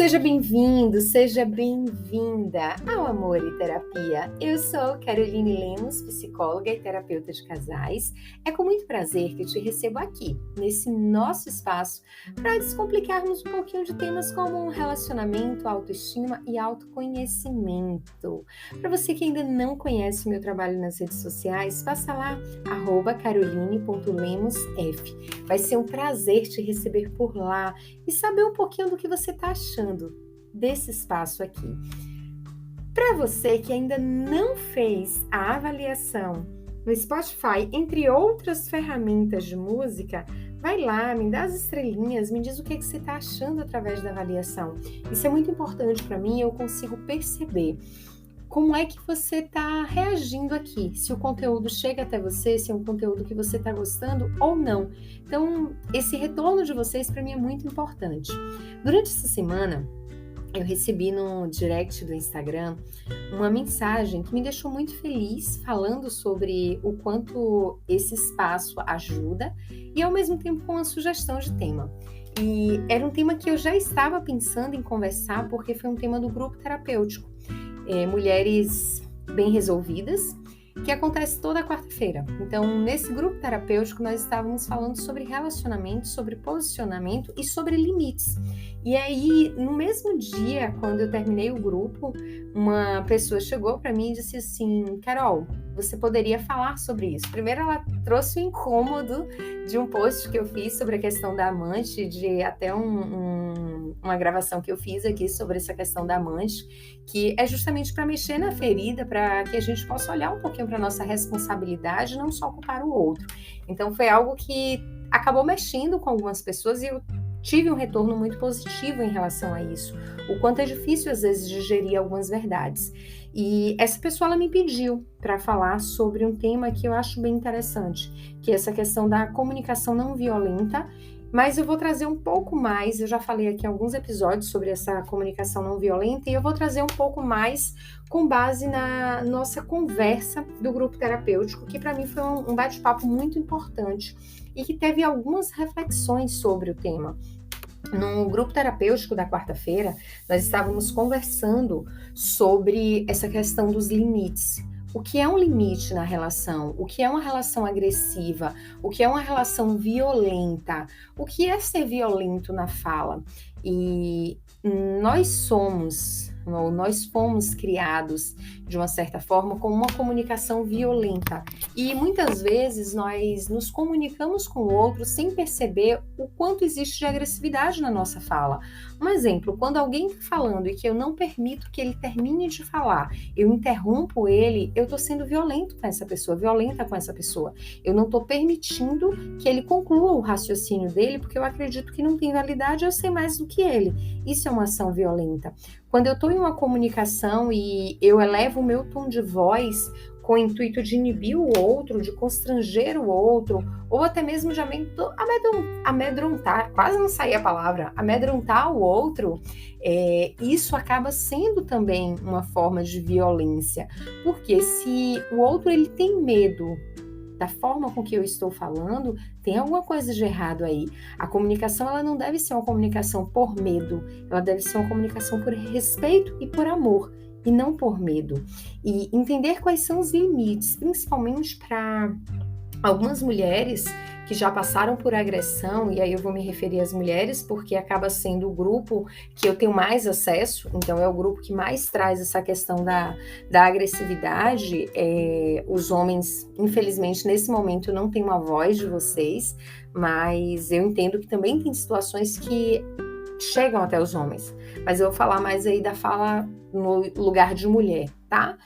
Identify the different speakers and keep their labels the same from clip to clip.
Speaker 1: Seja bem-vindo, seja bem-vinda ao Amor e Terapia. Eu sou Caroline Lemos, psicóloga e terapeuta de casais. É com muito prazer que eu te recebo aqui, nesse nosso espaço, para descomplicarmos um pouquinho de temas como relacionamento, autoestima e autoconhecimento. Para você que ainda não conhece o meu trabalho nas redes sociais, passa lá, @caroline.lemosf. Vai ser um prazer te receber por lá e saber um pouquinho do que você está achando desse espaço aqui. Para você que ainda não fez a avaliação no Spotify, entre outras ferramentas de música, vai lá, me dá as estrelinhas, me diz o que você está achando através da avaliação. Isso é muito importante para mim, eu consigo perceber como é que você está reagindo aqui, se o conteúdo chega até você, se é um conteúdo que você está gostando ou não. Então, esse retorno de vocês para mim é muito importante. Durante essa semana, eu recebi no direct do Instagram uma mensagem que me deixou muito feliz, falando sobre o quanto esse espaço ajuda e ao mesmo tempo com uma sugestão de tema. E era um tema que eu já estava pensando em conversar porque foi um tema do grupo terapêutico. Mulheres bem resolvidas, que acontece toda quarta-feira. Então, nesse grupo terapêutico, nós estávamos falando sobre relacionamento, sobre posicionamento e sobre limites. E aí, no mesmo dia, quando eu terminei o grupo, uma pessoa chegou para mim e disse assim: Carol, você poderia falar sobre isso. Primeiro, ela trouxe o incômodo de um post que eu fiz sobre a questão da amante, de até uma gravação que eu fiz aqui sobre essa questão da amante, que é justamente para mexer na ferida, para que a gente possa olhar um pouquinho para a nossa responsabilidade, não só culpar o outro. Então, foi algo que acabou mexendo com algumas pessoas e eu tive um retorno muito positivo em relação a isso. O quanto é difícil, às vezes, digerir algumas verdades. E essa pessoa, ela me pediu para falar sobre um tema que eu acho bem interessante, que é essa questão da comunicação não violenta. Mas eu vou trazer um pouco mais, eu já falei aqui em alguns episódios sobre essa comunicação não violenta, e eu vou trazer um pouco mais com base na nossa conversa do grupo terapêutico, que para mim foi um bate-papo muito importante e que teve algumas reflexões sobre o tema. No grupo terapêutico da quarta-feira, nós estávamos conversando sobre essa questão dos limites. O que é um limite na relação? O que é uma relação agressiva? O que é uma relação violenta? O que é ser violento na fala? E nós fomos criados de uma certa forma com uma comunicação violenta. E muitas vezes nós nos comunicamos com o outro sem perceber o quanto existe de agressividade na nossa fala. Um exemplo, quando alguém está falando e que eu não permito que ele termine de falar, eu interrompo ele, eu estou sendo violenta com essa pessoa. Eu não estou permitindo que ele conclua o raciocínio dele, porque eu acredito que não tem validade, eu sei mais do que ele. Isso é uma ação violenta. Quando eu estou em uma comunicação e eu elevo o meu tom de voz com o intuito de inibir o outro, de constranger o outro, ou até mesmo de amedrontar, quase não saía a palavra, amedrontar o outro, isso acaba sendo também uma forma de violência. Porque se o outro ele tem medo da forma com que eu estou falando, tem alguma coisa de errado aí. A comunicação, ela não deve ser uma comunicação por medo, ela deve ser uma comunicação por respeito e por amor, e não por medo. E entender quais são os limites, principalmente para algumas mulheres que já passaram por agressão, e aí eu vou me referir às mulheres, porque acaba sendo o grupo que eu tenho mais acesso, então é o grupo que mais traz essa questão da agressividade. Os homens, infelizmente, nesse momento não tem uma voz de vocês, mas eu entendo que também tem situações que chegam até os homens, mas eu vou falar mais aí da fala no lugar de mulher, tá?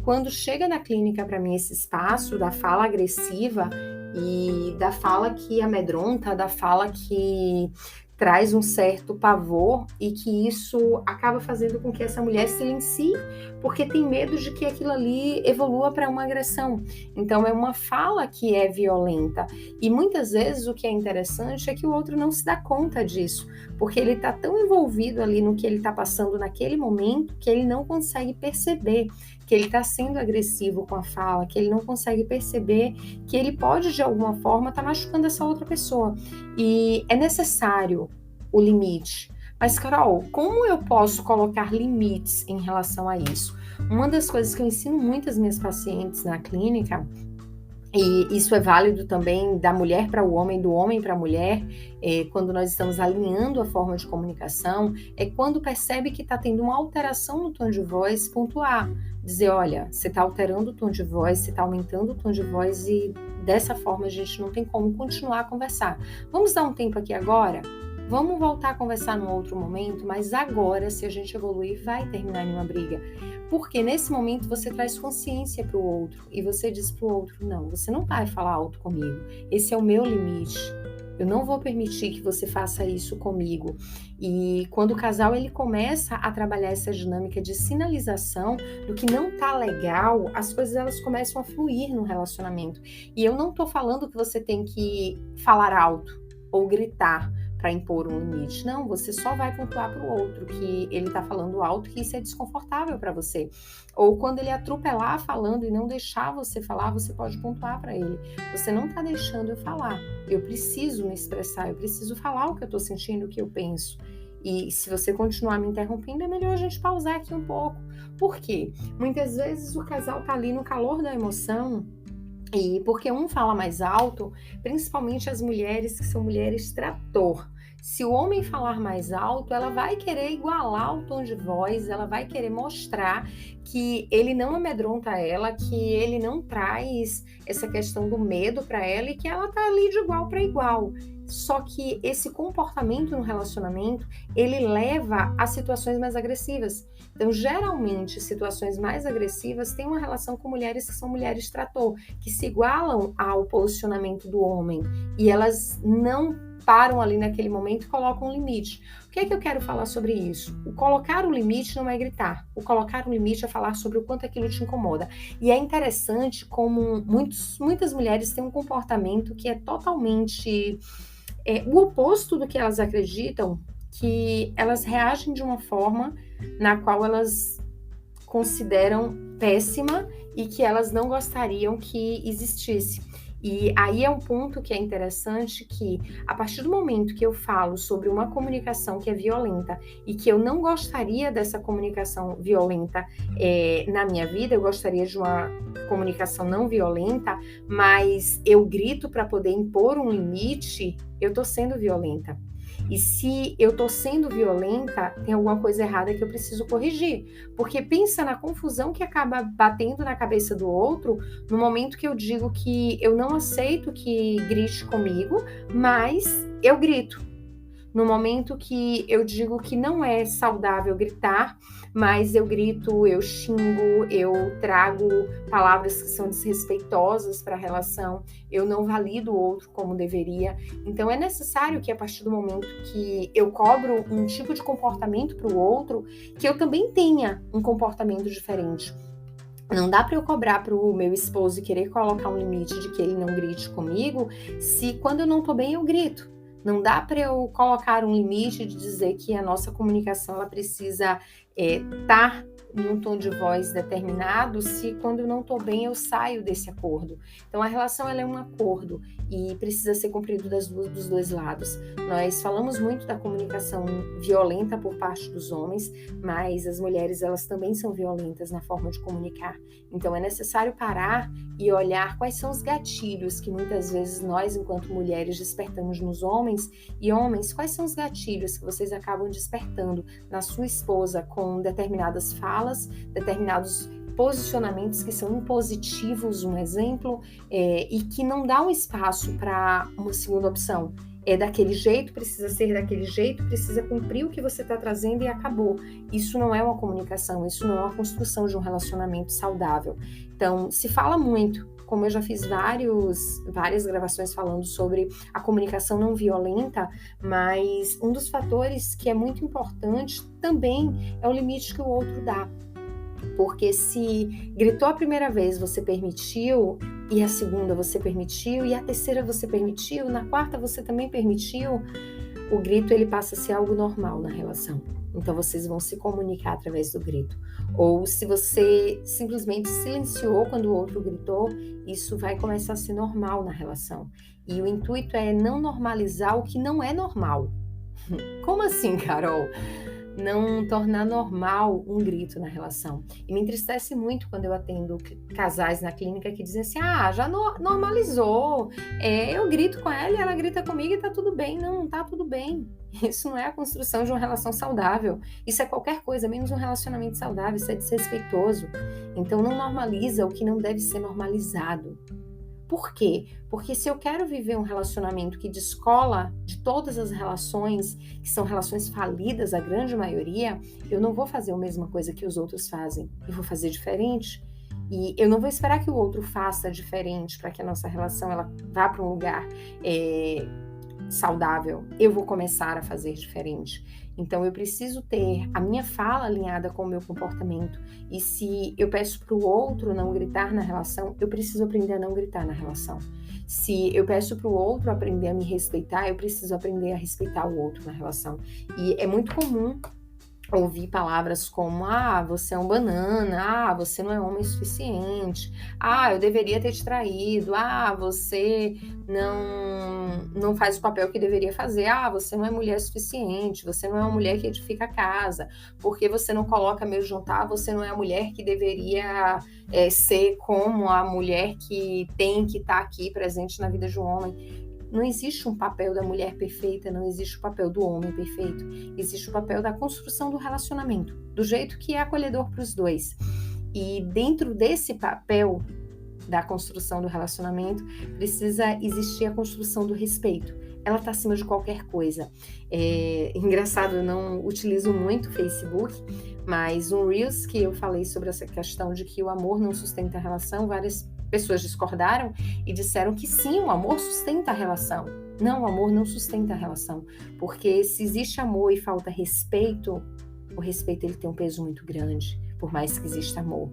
Speaker 1: Quando chega na clínica para mim esse espaço da fala agressiva e da fala que amedronta, da fala que traz um certo pavor e que isso acaba fazendo com que essa mulher silencie, porque tem medo de que aquilo ali evolua para uma agressão. Então é uma fala que é violenta. E muitas vezes o que é interessante é que o outro não se dá conta disso, porque ele está tão envolvido ali no que ele está passando naquele momento que ele não consegue perceber que ele está sendo agressivo com a fala, que ele não consegue perceber que ele pode de alguma forma estar machucando essa outra pessoa. E é necessário o limite Mas, Carol, como eu posso colocar limites em relação a isso? Uma das coisas que eu ensino muito às minhas pacientes na clínica, e isso é válido também da mulher para o homem, do homem para a mulher, quando nós estamos alinhando a forma de comunicação, é quando percebe que está tendo uma alteração no tom de voz, pontuar. Dizer, olha, você está alterando o tom de voz, você está aumentando o tom de voz e dessa forma a gente não tem como continuar a conversar. Vamos dar um tempo aqui agora? Vamos voltar a conversar num outro momento, mas agora, se a gente evoluir, vai terminar em uma briga. Porque nesse momento você traz consciência para o outro e você diz para o outro, não, você não vai falar alto comigo, esse é o meu limite, eu não vou permitir que você faça isso comigo. E quando o casal ele começa a trabalhar essa dinâmica de sinalização do que não tá legal, as coisas elas começam a fluir no relacionamento. E eu não tô falando que você tem que falar alto ou gritar para impor um limite. Não, você só vai pontuar para o outro que ele está falando alto, que isso é desconfortável para você. Ou quando ele atropelar falando e não deixar você falar, você pode pontuar para ele. Você não está deixando eu falar. Eu preciso me expressar, eu preciso falar o que eu estou sentindo, o que eu penso. E se você continuar me interrompendo, é melhor a gente pausar aqui um pouco. Por quê? Muitas vezes o casal está ali no calor da emoção, e porque um fala mais alto, principalmente as mulheres que são mulheres trator. Se o homem falar mais alto, ela vai querer igualar o tom de voz, ela vai querer mostrar que ele não amedronta ela, que ele não traz essa questão do medo para ela e que ela tá ali de igual para igual. Só que esse comportamento no relacionamento, ele leva a situações mais agressivas. Então, geralmente, situações mais agressivas têm uma relação com mulheres que são mulheres trator, que se igualam ao posicionamento do homem e elas não param ali naquele momento e colocam um limite. O que é que eu quero falar sobre isso? O colocar o limite não é gritar. O colocar o limite é falar sobre o quanto aquilo te incomoda. E é interessante como muitas mulheres têm um comportamento que é totalmente o oposto do que elas acreditam, que elas reagem de uma forma na qual elas consideram péssima e que elas não gostariam que existisse. E aí é um ponto que é interessante que, a partir do momento que eu falo sobre uma comunicação que é violenta e que eu não gostaria dessa comunicação violenta na minha vida, eu gostaria de uma comunicação não violenta, mas eu grito para poder impor um limite, eu estou sendo violenta. E se eu estou sendo violenta, tem alguma coisa errada que eu preciso corrigir. Porque pensa na confusão que acaba batendo na cabeça do outro no momento que eu digo que eu não aceito que grite comigo, mas eu grito. No momento que eu digo que não é saudável gritar, mas eu grito, eu xingo, eu trago palavras que são desrespeitosas para a relação, eu não valido o outro como deveria. Então é necessário que a partir do momento que eu cobro um tipo de comportamento para o outro, que eu também tenha um comportamento diferente. Não dá para eu cobrar para o meu esposo e querer colocar um limite de que ele não grite comigo, se quando eu não estou bem eu grito. Não dá para eu colocar um limite de dizer que a nossa comunicação ela precisa estar num tom de voz determinado, se quando eu não estou bem eu saio desse acordo. Então a relação ela é um acordo e precisa ser cumprido dos dois lados. Nós falamos muito da comunicação violenta por parte dos homens, mas as mulheres elas também são violentas na forma de comunicar. Então é necessário parar e olhar quais são os gatilhos que muitas vezes nós, enquanto mulheres, despertamos nos homens. E homens, quais são os gatilhos que vocês acabam despertando na sua esposa com determinadas falas, determinados posicionamentos que são impositivos, um exemplo, e que não dá um espaço para uma segunda opção. É daquele jeito, precisa ser daquele jeito, precisa cumprir o que você está trazendo e acabou. Isso não é uma comunicação, isso não é uma construção de um relacionamento saudável. Então, se fala muito, como eu já fiz várias gravações falando sobre a comunicação não violenta, mas um dos fatores que é muito importante também é o limite que o outro dá. Porque se gritou a primeira vez, você permitiu, e a segunda você permitiu, e a terceira você permitiu, na quarta você também permitiu, o grito ele passa a ser algo normal na relação. Então vocês vão se comunicar através do grito. Ou se você simplesmente silenciou quando o outro gritou, isso vai começar a ser normal na relação. E o intuito é não normalizar o que não é normal. Como assim, Carol? Não tornar normal um grito na relação. E me entristece muito quando eu atendo casais na clínica que dizem assim: ah, já normalizou, eu grito com ela e ela grita comigo e tá tudo bem. Não, não tá tudo bem. Isso não é a construção de uma relação saudável. Isso é qualquer coisa, menos um relacionamento saudável. Isso é desrespeitoso. Então não normaliza o que não deve ser normalizado. Por quê? Porque se eu quero viver um relacionamento que descola de todas as relações, que são relações falidas, a grande maioria, eu não vou fazer a mesma coisa que os outros fazem. Eu vou fazer diferente. E eu não vou esperar que o outro faça diferente para que a nossa relação ela vá para um lugar saudável. Eu vou começar a fazer diferente. Então, eu preciso ter a minha fala alinhada com o meu comportamento. E se eu peço para o outro não gritar na relação, eu preciso aprender a não gritar na relação. Se eu peço para o outro aprender a me respeitar, eu preciso aprender a respeitar o outro na relação. E é muito comum ouvir palavras como: ah, você é um banana, ah, você não é homem suficiente, ah, eu deveria ter te traído, ah, você não faz o papel que deveria fazer, ah, você não é mulher suficiente, você não é uma mulher que edifica a casa, porque você não coloca meio juntar, você não é a mulher que deveria ser como a mulher que tem que estar aqui presente na vida de um homem. Não existe um papel da mulher perfeita, não existe o papel do homem perfeito. Existe o papel da construção do relacionamento, do jeito que é acolhedor para os dois. E dentro desse papel da construção do relacionamento, precisa existir a construção do respeito. Ela está acima de qualquer coisa. Engraçado, eu não utilizo muito o Facebook, mas um Reels que eu falei sobre essa questão de que o amor não sustenta a relação, várias pessoas discordaram e disseram que sim, o amor sustenta a relação. Não, o amor não sustenta a relação, porque se existe amor e falta respeito, o respeito ele tem um peso muito grande, por mais que exista amor.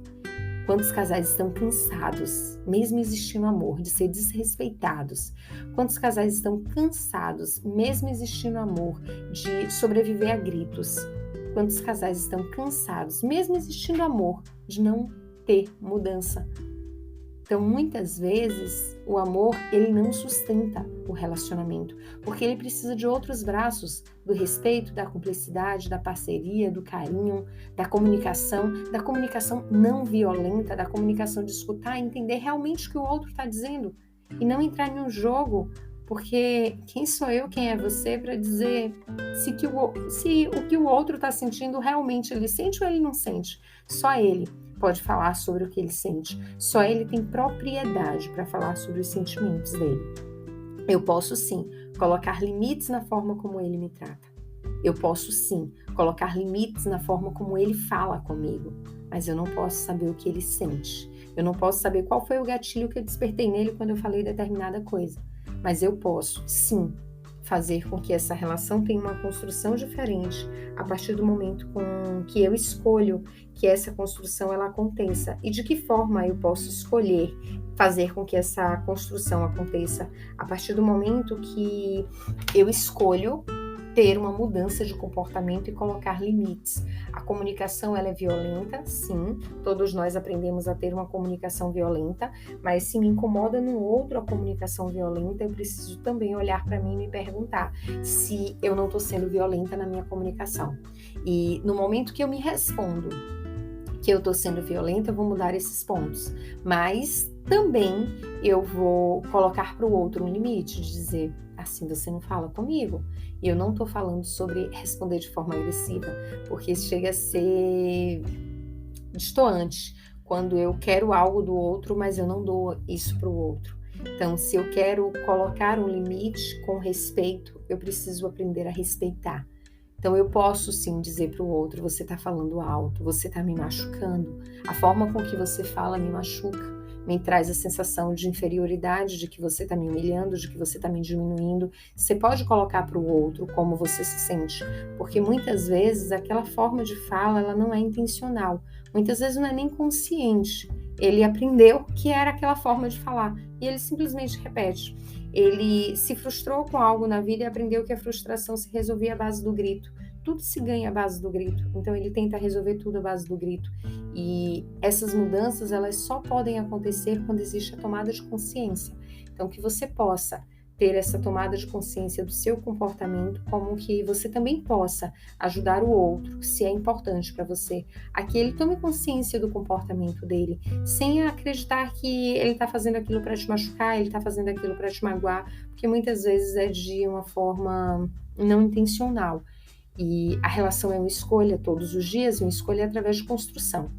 Speaker 1: Quantos casais estão cansados, mesmo existindo amor, de ser desrespeitados? Quantos casais estão cansados, mesmo existindo amor, de sobreviver a gritos? Quantos casais estão cansados, mesmo existindo amor, de não ter mudança? Então, muitas vezes, o amor, ele não sustenta o relacionamento, porque ele precisa de outros braços, do respeito, da cumplicidade, da parceria, do carinho, da comunicação não violenta, da comunicação de escutar e entender realmente o que o outro está dizendo e não entrar em um jogo, porque quem sou eu, quem é você para dizer se o que o outro está sentindo realmente ele sente ou ele não sente? Só ele pode falar sobre o que ele sente. Só ele tem propriedade para falar sobre os sentimentos dele. Eu posso sim colocar limites na forma como ele me trata. Eu posso sim colocar limites na forma como ele fala comigo, mas eu não posso saber o que ele sente. Eu não posso saber qual foi o gatilho que eu despertei nele quando eu falei determinada coisa, mas eu posso sim fazer com que essa relação tenha uma construção diferente a partir do momento com que eu escolho que essa construção ela aconteça. E de que forma eu posso escolher fazer com que essa construção aconteça? A partir do momento que eu escolho ter uma mudança de comportamento e colocar limites. A comunicação ela é violenta, sim, todos nós aprendemos a ter uma comunicação violenta, mas se me incomoda no outro a comunicação violenta, eu preciso também olhar para mim e me perguntar se eu não estou sendo violenta na minha comunicação. E no momento que eu me respondo que eu estou sendo violenta, eu vou mudar esses pontos, mas também eu vou colocar para o outro um limite, de dizer: assim você não fala comigo. E eu não estou falando sobre responder de forma agressiva, porque isso chega a ser destoante, quando eu quero algo do outro, mas eu não dou isso para o outro. Então, se eu quero colocar um limite com respeito, eu preciso aprender a respeitar. Então, eu posso sim dizer para o outro: você está falando alto, você está me machucando, a forma com que você fala me machuca. Me traz a sensação de inferioridade, de que você está me humilhando, de que você está me diminuindo. Você pode colocar para o outro como você se sente, porque muitas vezes aquela forma de fala ela não é intencional, muitas vezes não é nem consciente. Ele aprendeu que era aquela forma de falar e ele simplesmente repete. Ele se frustrou com algo na vida e aprendeu que a frustração se resolvia à base do grito. Tudo se ganha à base do grito, então ele tenta resolver tudo à base do grito. E essas mudanças, elas só podem acontecer quando existe a tomada de consciência. Então, que você possa ter essa tomada de consciência do seu comportamento, como que você também possa ajudar o outro, se é importante para você, a que ele tome consciência do comportamento dele, sem acreditar que ele está fazendo aquilo para te machucar, ele está fazendo aquilo para te magoar, porque muitas vezes é de uma forma não intencional. E a relação é uma escolha todos os dias, uma escolha através de construção.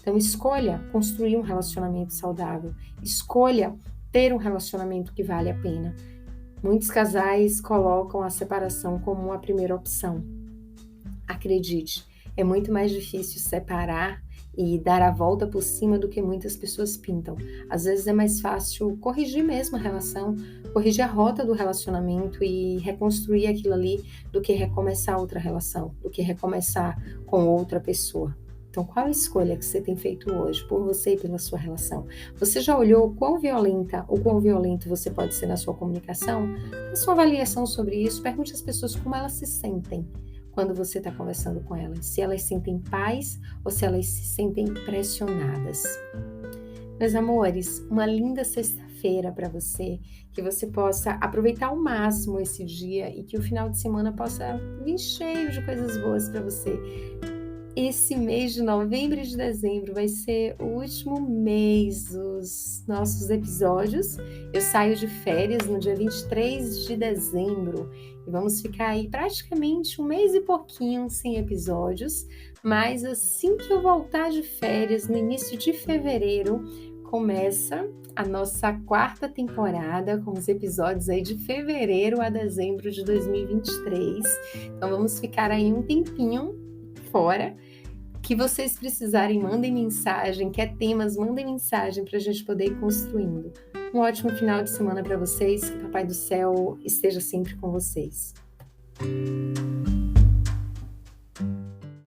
Speaker 1: Então, escolha construir um relacionamento saudável, escolha ter um relacionamento que vale a pena. Muitos casais colocam a separação como uma primeira opção. Acredite, é muito mais difícil separar e dar a volta por cima do que muitas pessoas pintam. Às vezes é mais fácil corrigir mesmo a relação, corrigir a rota do relacionamento e reconstruir aquilo ali do que recomeçar outra relação, do que recomeçar com outra pessoa. Então, qual a escolha que você tem feito hoje por você e pela sua relação? Você já olhou quão violenta ou quão violento você pode ser na sua comunicação? Faça uma avaliação sobre isso, pergunte às pessoas como elas se sentem quando você está conversando com elas. Se elas sentem paz ou se elas se sentem pressionadas. Meus amores, uma linda sexta-feira para você, que você possa aproveitar ao máximo esse dia e que o final de semana possa vir cheio de coisas boas para você. Esse mês de novembro e de dezembro vai ser o último mês dos nossos episódios. Eu saio de férias no dia 23 de dezembro e vamos ficar aí praticamente um mês e pouquinho sem episódios, mas assim que eu voltar de férias, no início de fevereiro, começa a nossa 4ª temporada com os episódios aí de fevereiro a dezembro de 2023. Então vamos ficar aí um tempinho fora. Que vocês precisarem, mandem mensagem, quer temas, mandem mensagem para a gente poder ir construindo. Um ótimo final de semana para vocês, que o Papai do Céu esteja sempre com vocês.